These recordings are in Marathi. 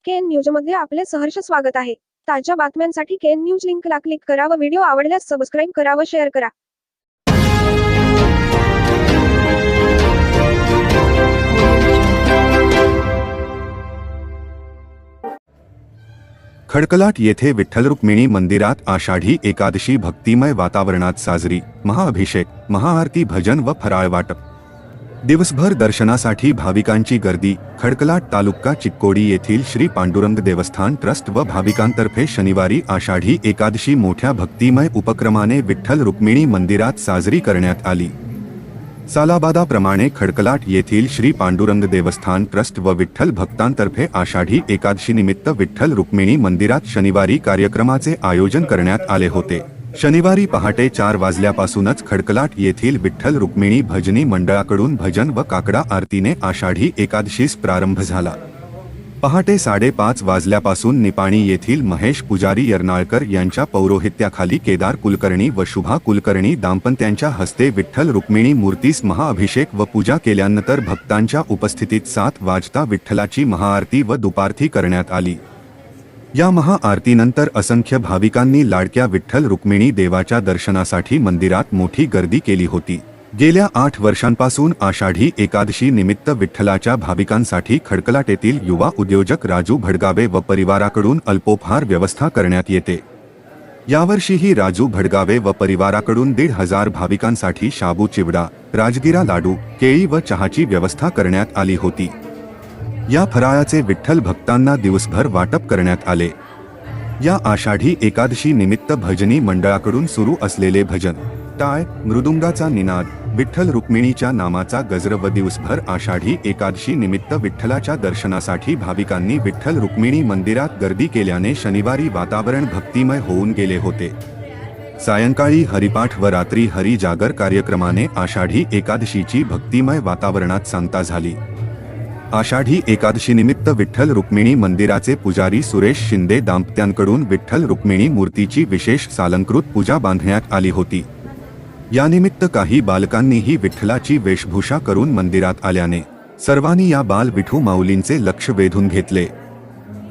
केएन न्यूजमध्ये आपले सहर्ष स्वागत आहे. ताज्या बातम्यांसाठी केएन न्यूज लिंकला क्लिक करा व व्हिडिओ आवडल्यास सबस्क्राईब करा व शेअर करा. खडकलाट येथे विठ्ठल रुक्मिणी मंदिरात आषाढी एकादशी भक्तिमय वातावरणात साजरी. महाअभिषेक, महाआरती, भजन व फराळ वाटप. दिवसभर दर्शनासाठी भाविकांची गर्दी. खडकलाट तालुका चिक्कोडी येथील श्री पांडुरंग देवस्थान ट्रस्ट व भाविकांतर्फे शनिवारी आषाढी एकादशी मोठ्या भक्तिमय उपक्रमाने विठ्ठल रुक्मिणी मंदिरात साजरी करण्यात आली. सालाबादाप्रमाणे खडकलाट येथील श्री पांडुरंग देवस्थान ट्रस्ट व विठ्ठल भक्तांतर्फे आषाढी एकादशीनिमित्त विठ्ठल रुक्मिणी मंदिरात शनिवारी कार्यक्रमाचे आयोजन करण्यात आले होते. शनिवारी पहाटे 4 वाजल्यापासूनच खडकलाट येथील विठ्ठल रुक्मिणी भजनी मंडळाकडून भजन व काकडा आरतीने आषाढी एकादशीस प्रारंभ झाला. पहाटे 5:30 वाजल्यापासून निपाणी येथील महेश पुजारी यर्नाळकर यांच्या पौरोहित्याखाली केदार कुलकर्णी व शुभा कुलकर्णी दाम्पत्यांच्या हस्ते विठ्ठल रुक्मिणी मूर्तीस महाअभिषेक व पूजा केल्यानंतर भक्तांच्या उपस्थितीत 7 वाजता विठ्ठलाची महाआरती व दुपारती करण्यात आली. या महाआरतीनंतर असंख्य भाविकांनी लाडक्या विठ्ठल रुक्मिणी देवाच्या दर्शनासाठी मंदिरात मोठी गर्दी केली होती. गेल्या 8 वर्षांपासून आषाढी एकादशी निमित्त विठ्ठलाच्या भाविकांसाठी खडकलाट येथील युवा उद्योजक राजू भडगावे व परिवाराकडून अल्पोपहार व्यवस्था करण्यात येते. यावर्षीही राजू भडगावे व परिवाराकडून 1,500 भाविकांसाठी शाबू चिवडा, राजगिरा लाडू, केळी व चहाची व्यवस्था करण्यात आली होती. या फराळाचे विठ्ठल भक्तांना दिवसभर वाटप करण्यात आले. या आषाढी एकादशी निमित्त भजनी मंडळाकडून सुरू असलेले भजन, टाळ, मृदुंगाचा निनाद, विठ्ठल रुक्मिणीच्या नामाचा गजर व दिवसभर आषाढी एकादशी निमित्त विठ्ठलाच्या दर्शनासाठी भाविकांनी विठ्ठल रुक्मिणी मंदिरात गर्दी केल्याने शनिवारी वातावरण भक्तिमय होऊन गेले होते. सायंकाळी हरिपाठ व रात्री हरिजागर कार्यक्रमाने आषाढी एकादशीची भक्तिमय वातावरणात सांगता झाली. आषाढी एकादशीनिमित्त विठ्ठल रुक्मिणी मंदिराचे पुजारी सुरेश शिंदे दाम्पत्यांकडून विठ्ठल रुक्मिणी मूर्तीची विशेष सालंकृत पूजा बांधण्यात आली होती. यानिमित्त काही बालकांनीही विठ्ठलाची वेशभूषा करून मंदिरात आल्याने सर्वांनी या बाल विठू माऊलींचे लक्ष वेधून घेतले.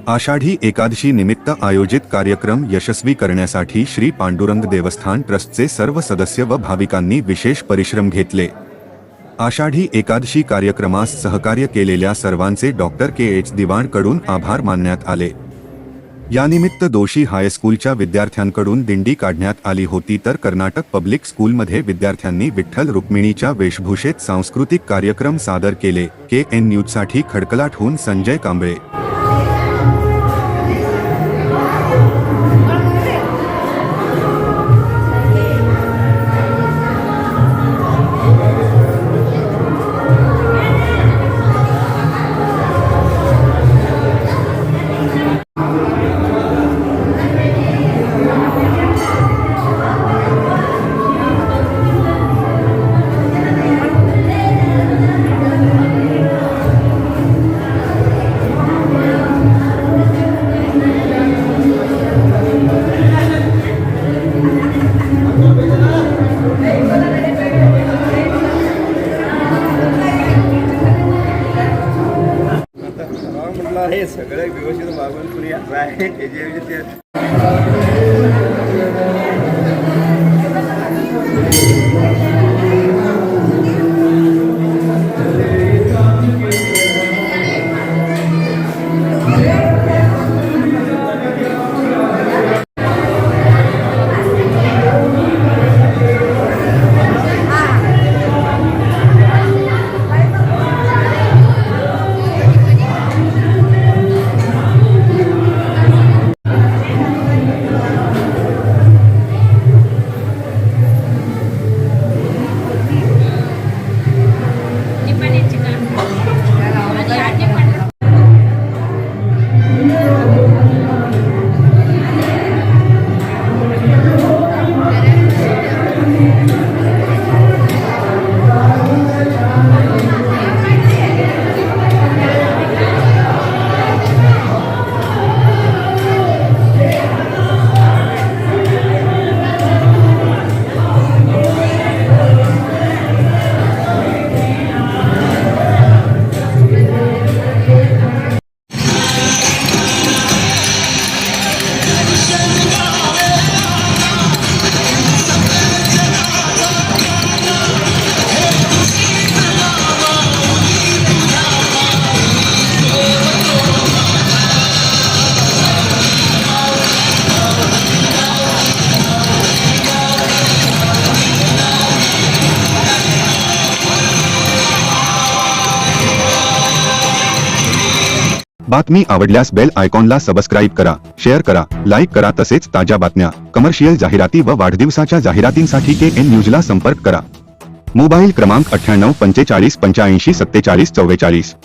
आषाढी एकादशी निमित्त आयोजित कार्यक्रम यशस्वी करण्यासाठी श्री पांडुरंग देवस्थान ट्रस्टचे सर्व सदस्य व भाविकांनी विशेष परिश्रम घेतले. आषाढी एकादशी कार्यक्रमास सहकार्य केलेल्या सर्वांचे डॉक्टर के.एच. दिवाणकडून आभार मानण्यात आले. यानिमित्त दोशी हायस्कूलच्या विद्यार्थ्यांकडून दिंडी काढण्यात आली होती, तर कर्नाटक पब्लिक स्कूलमध्ये विद्यार्थ्यांनी विठ्ठल रुक्मिणीच्या वेशभूषेत सांस्कृतिक कार्यक्रम सादर केले. केएन न्यूजसाठी खडकलाटहून संजय कांबळे. हे सगळं व्यवस्थित मागून पुढे आहे त्याच्या बातमी आवडल्यास बेल आयकॉनला सबस्क्राईब करा, शेअर करा, लाईक करा. तसेच ताज्या बातम्या, कमर्शियल जाहिराती व वाढदिवसाच्या जाहिरातींसाठी KN न्यूजला संपर्क करा. मोबाईल क्रमांक 98 45 85 47 44.